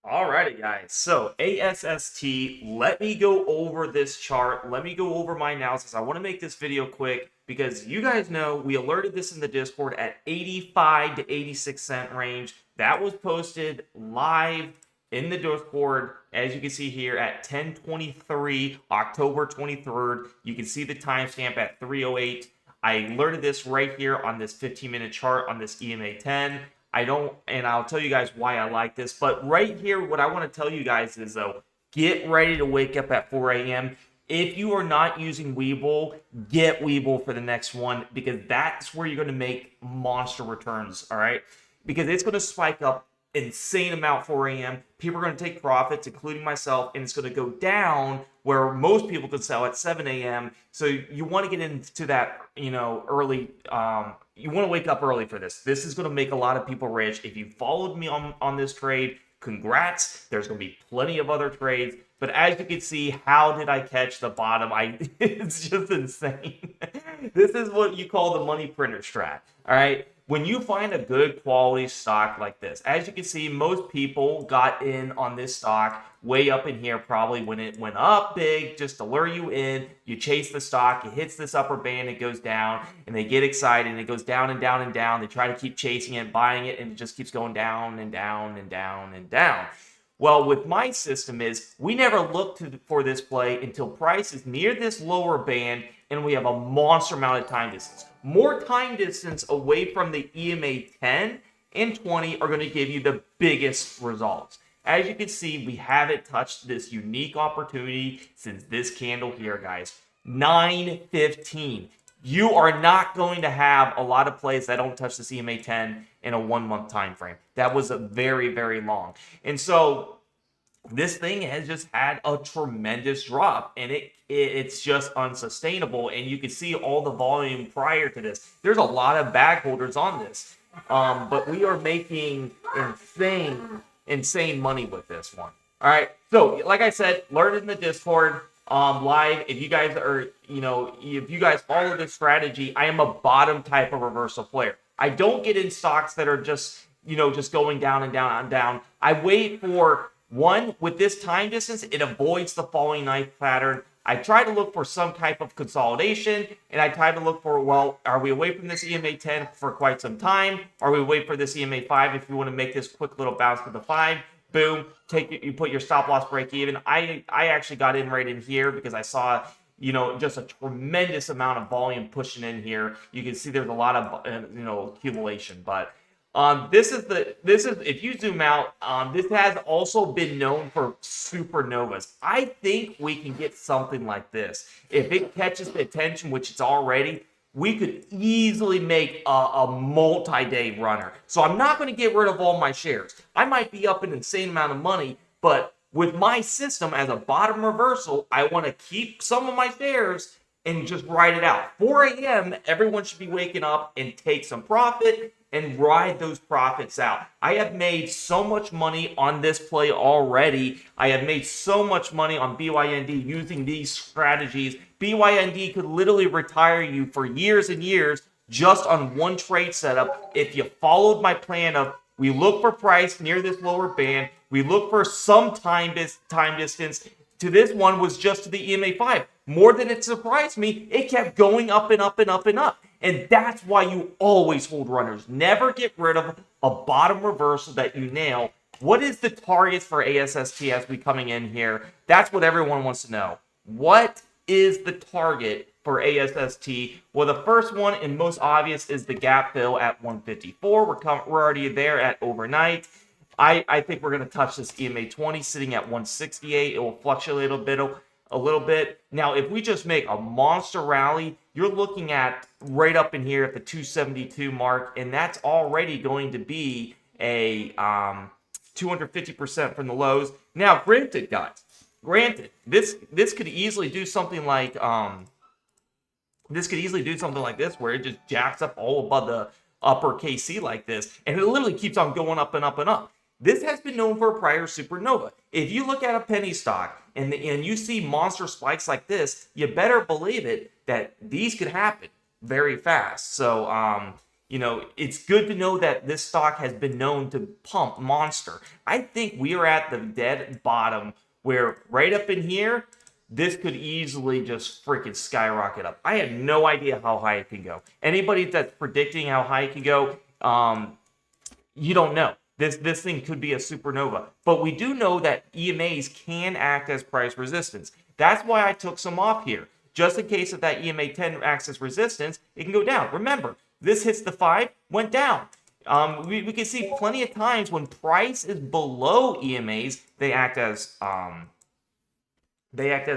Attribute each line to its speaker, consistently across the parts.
Speaker 1: Alrighty, guys. So ASST, let me go over this chart. Let me go over my analysis. I want to make this video quick because you guys know we alerted this in the Discord at 85 to 86 cent range. That was posted live in the Discord, as you can see here at 10:23, October 23rd. You can see the timestamp at 3:08. I alerted this right here on this 15-minute chart on this EMA 10. And I'll tell you guys why I like this. But right here, what I want to tell you guys is, though, get ready to wake up at 4 a.m. If you are not using Webull, get Webull for the next one because that's where you're going to make monster returns, all right? Because it's going to spike up insane amount 4 a.m. People are going to take profits, including myself, and it's going to go down where most people could sell at 7 a.m. So you want to get into that, early. You want to wake up early for this. This is going to make a lot of people rich. If you followed me on this trade, congrats. There's going to be plenty of other trades. But as you can see, how did I catch the bottom? It's just insane. This is what you call the money printer strat. All right. When you find a good quality stock like this, as you can see, most people got in on this stock way up in here, probably when it went up big, just to lure you in. You chase the stock, it hits this upper band, it goes down, and they get excited, and it goes down and down and down. They try to keep chasing it, buying it, and it just keeps going down and down and down and down. Well, with my system is we never look for this play until price is near this lower band and we have a monster amount of time distance. More time distance away from the EMA 10 and 20 are going to give you the biggest results. As you can see, we haven't touched this unique opportunity since this candle here, guys. 9:15. You are not going to have a lot of plays that don't touch the EMA 10 in a 1 month time frame. That was a very, very long. And so this thing has just had a tremendous drop, and it's just unsustainable. And you can see all the volume prior to this. There's a lot of bag holders on this, but we are making insane money with this one. All right. So, like I said, learn in the Discord live. If you guys are, if you guys follow this strategy, I am a bottom type of reversal player. I don't get in stocks that are just going down and down and down. I wait for one with this time distance. It avoids the falling knife pattern. I try to look for some type of consolidation, and I try to look for, well, are we away from this EMA 10 for quite some time? Are we away for this EMA 5 if you want to make this quick little bounce to the 5? Boom, you put your stop loss break even. I actually got in right in here because I saw, just a tremendous amount of volume pushing in here. You can see there's a lot of, accumulation, but this is if you zoom out, this has also been known for supernovas. I think we can get something like this. If it catches the attention, which it's already, we could easily make a multi-day runner. So I'm not going to get rid of all my shares. I might be up an insane amount of money, but with my system as a bottom reversal, I want to keep some of my shares and just ride it out. 4 a.m., everyone should be waking up and take some profit and ride those profits out. I have made so much money on this play already. I have made so much money on BYND using these strategies. BYND could literally retire you for years and years just on one trade setup if you followed my plan of we look for price near this lower band, we look for some time distance. To this one was just to the EMA 5. More than it surprised me, it kept going up and up and up and up. And that's why you always hold runners. Never get rid of a bottom reversal that you nail. What is the target for ASST as we coming in here? That's what everyone wants to know. What is the target for ASST? Well, the first one and most obvious is the gap fill at 154. We're already there at overnight. I think we're going to touch this EMA 20 sitting at 168. It will fluctuate a little bit. Now, if we just make a monster rally, you're looking at right up in here at the 272 mark, and that's already going to be a 250% from the lows. Now, granted, guys, this could easily do something like this, where it just jacks up all above the upper KC like this, and it literally keeps on going up and up and up. This has been known for a prior supernova. If you look at a penny stock and you see monster spikes like this, you better believe it that these could happen very fast. So it's good to know that this stock has been known to pump monster. I think we are at the dead bottom where right up in here, this could easily just freaking skyrocket up. I have no idea how high it can go. Anybody that's predicting how high it can go, you don't know. This thing could be a supernova. But we do know that EMAs can act as price resistance. That's why I took some off here. Just in case if that EMA 10 acts as resistance, it can go down. Remember, this hits the 5, went down. We can see plenty of times when price is below EMAs, they act as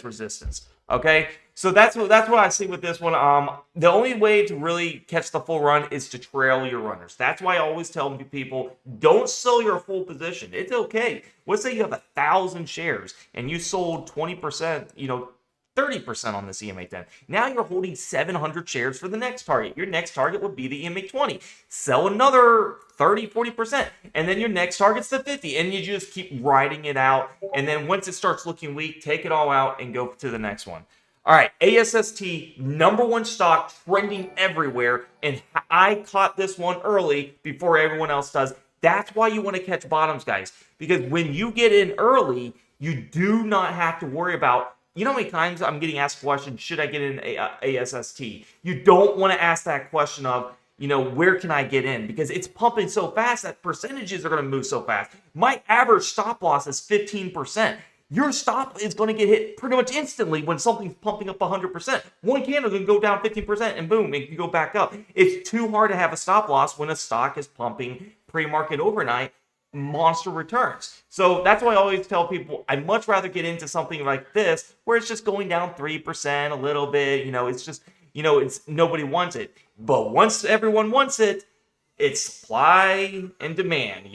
Speaker 1: resistance. Okay, so that's what I see with this one. The only way to really catch the full run is to trail your runners. That's why I always tell people, don't sell your full position. It's okay. Let's say you have 1,000 shares and you sold 20%, 30% on this EMA 10. Now you're holding 700 shares for the next target. Your next target would be the EMA 20. Sell another 30, 40%, and then your next target's the 50, and you just keep riding it out. And then once it starts looking weak, take it all out and go to the next one. All right, ASST, number one stock, trending everywhere, and I caught this one early before everyone else does. That's why you want to catch bottoms, guys, because when you get in early, you do not have to worry about, you know how many times I'm getting asked the question, should I get in ASST? You don't want to ask that question of, where can I get in? Because it's pumping so fast that percentages are going to move so fast. My average stop loss is 15%. Your stop is going to get hit pretty much instantly when something's pumping up 100%. One candle can go down 15% and boom, it can go back up. It's too hard to have a stop loss when a stock is pumping pre-market overnight monster returns. So that's why I always tell people I'd much rather get into something like this where it's just going down 3% a little bit. It's just, it's nobody wants it. But once everyone wants it, it's supply and demand.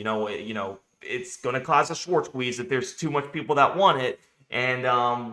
Speaker 1: It's going to cause a short squeeze if there's too much people that want it. And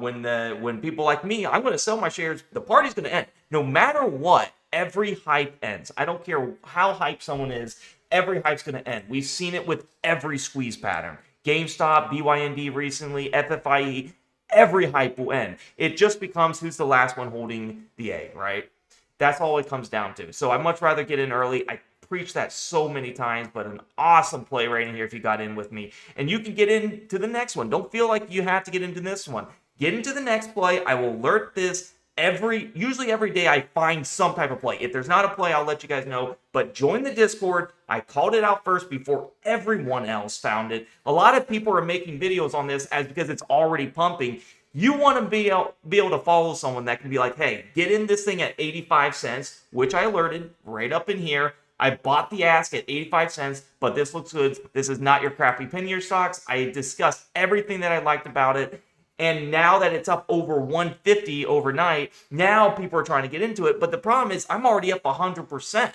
Speaker 1: when people like me, I'm going to sell my shares, the party's going to end. No matter what, every hype ends. I don't care how hype someone is. Every hype's going to end. We've seen it with every squeeze pattern. GameStop, BYND recently, FFIE, every hype will end. It just becomes who's the last one holding the egg, right? That's all it comes down to. So I'd much rather get in early. I preach that so many times, but an awesome play right in here if you got in with me. And you can get into the next one. Don't feel like you have to get into this one. Get into the next play. I will alert this usually every day. I find some type of play. If there's not a play, I'll let you guys know. But join the Discord. I called it out first before everyone else found it. A lot of people are making videos on this because it's already pumping. You want to be able to follow someone that can be like, hey, get in this thing at 85 cents, which I alerted right up in here. I bought the ask at 85 cents, but this looks good. This is not your crappy penny stocks. I discussed everything that I liked about it. And now that it's up over 150 overnight, now people are trying to get into it. But the problem is I'm already up 100%.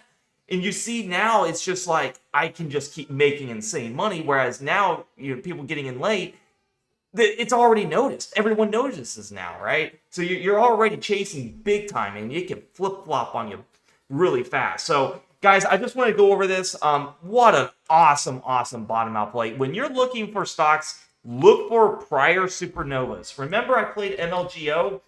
Speaker 1: And you see now it's just like I can just keep making insane money. Whereas now, people getting in late, it's already noticed. Everyone notices now, right? So you're already chasing big time and it can flip-flop on you really fast. So guys, I just want to go over this. What an awesome bottom out play. When you're looking for stocks, look for prior supernovas. Remember I played MLGO?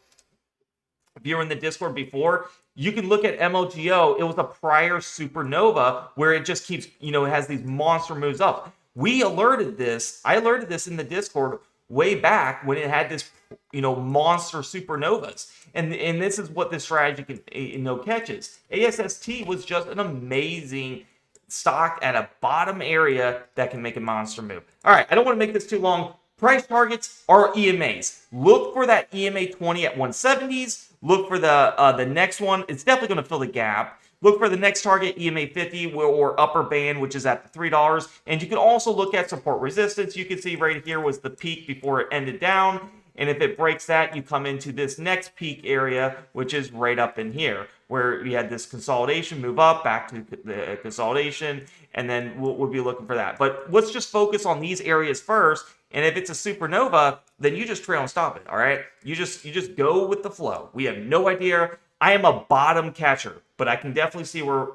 Speaker 1: If you were in the Discord before, you can look at MLGO. It was a prior supernova where it just keeps, it has these monster moves up. I alerted this in the Discord way back when it had this, monster supernovas. And this is what this strategy can, catches. ASST was just an amazing stock at a bottom area that can make a monster move. All right, I don't want to make this too long. Price targets are EMAs. Look for that EMA 20 at 170s. Look for the next one. It's definitely going to fill the gap. Look for the next target, EMA 50 or upper band, which is at the $3. And you can also look at support resistance. You can see right here was the peak before it ended down. And if it breaks that, you come into this next peak area, which is right up in here, where we had this consolidation move up, back to the consolidation, and then we'll be looking for that. But let's just focus on these areas first. And if it's a supernova, then you just trail and stop it, all right? You just go with the flow. We have no idea. I am a bottom catcher, but I can definitely see where,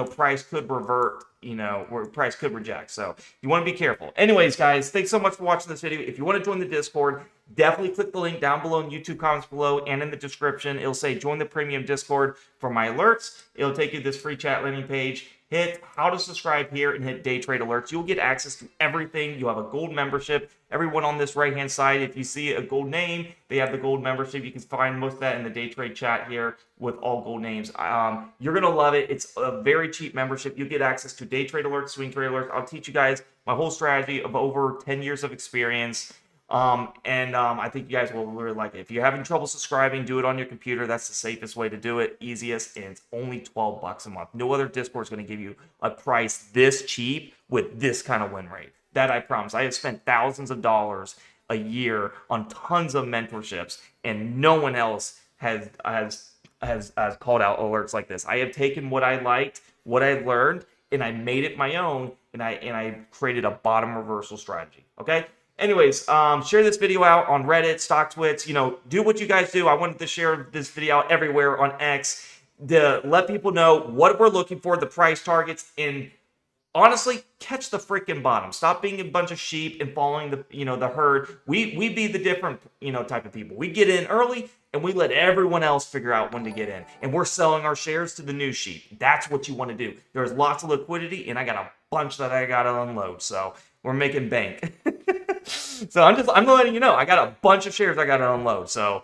Speaker 1: price could revert, where price could reject. So you want to be careful. Anyways, guys, thanks so much for watching this video. If you want to join the Discord, definitely click the link down below in YouTube comments below and in the description. It'll say join the premium Discord for my alerts. It'll take you to this free chat landing page. Hit how to subscribe here and hit day trade alerts. You'll get access to everything. You have a gold membership. Everyone on this right hand side, if you see a gold name, they have the gold membership. You can find most of that in the day trade chat here with all gold names. You're gonna love it. It's a very cheap membership. You get access to day trade alerts, swing trade alerts. I'll teach you guys my whole strategy of over 10 years of experience. I think you guys will really like it. If you're having trouble subscribing, do it on your computer. That's the safest way to do it, easiest, and it's only $12 a month. No other Discord is going to give you a price this cheap with this kind of win rate. That I promise. I have spent thousands of dollars a year on tons of mentorships, and no one else has called out alerts like this. I have taken what I liked, what I learned, and I made it my own, and I created a bottom reversal strategy. Okay. Anyways, share this video out on Reddit, StockTwits, do what you guys do. I wanted to share this video out everywhere on X to let people know what we're looking for, the price targets, and honestly, catch the freaking bottom. Stop being a bunch of sheep and following the herd. We be the different, type of people. We get in early and we let everyone else figure out when to get in. And we're selling our shares to the new sheep. That's what you want to do. There's lots of liquidity and I got a bunch that I got to unload. So we're making bank. So I'm letting you know, I got a bunch of shares I got to unload. So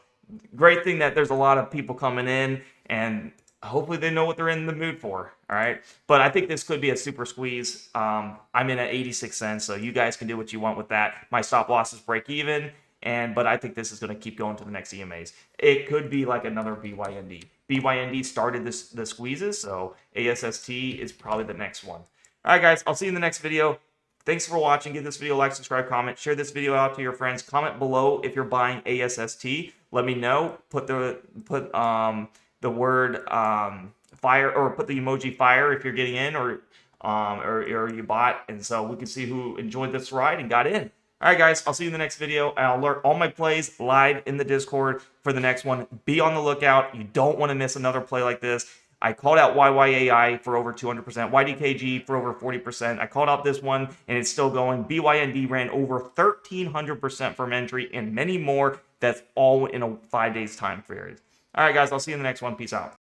Speaker 1: great thing that there's a lot of people coming in and hopefully they know what they're in the mood for. All right. But I think this could be a super squeeze. I'm in at 86 cents. So you guys can do what you want with that. My stop losses break even. But I think this is going to keep going to the next EMAs. It could be like another BYND. BYND started the squeezes. So ASST is probably the next one. All right, guys. I'll see you in the next video. Thanks for watching. Give this video a like, subscribe, comment. Share this video out to your friends. Comment below if you're buying ASST. Let me know. Put the word fire, or put the emoji fire if you're getting in, or you bought, and so we can see who enjoyed this ride and got in. All right, guys. I'll see you in the next video. I'll alert all my plays live in the Discord for the next one. Be on the lookout. You don't want to miss another play like this. I called out YYAI for over 200%, YDKG for over 40%. I called out this one, and it's still going. BYND ran over 1,300% from entry, and many more. That's all in a 5 days time period. All right, guys, I'll see you in the next one. Peace out.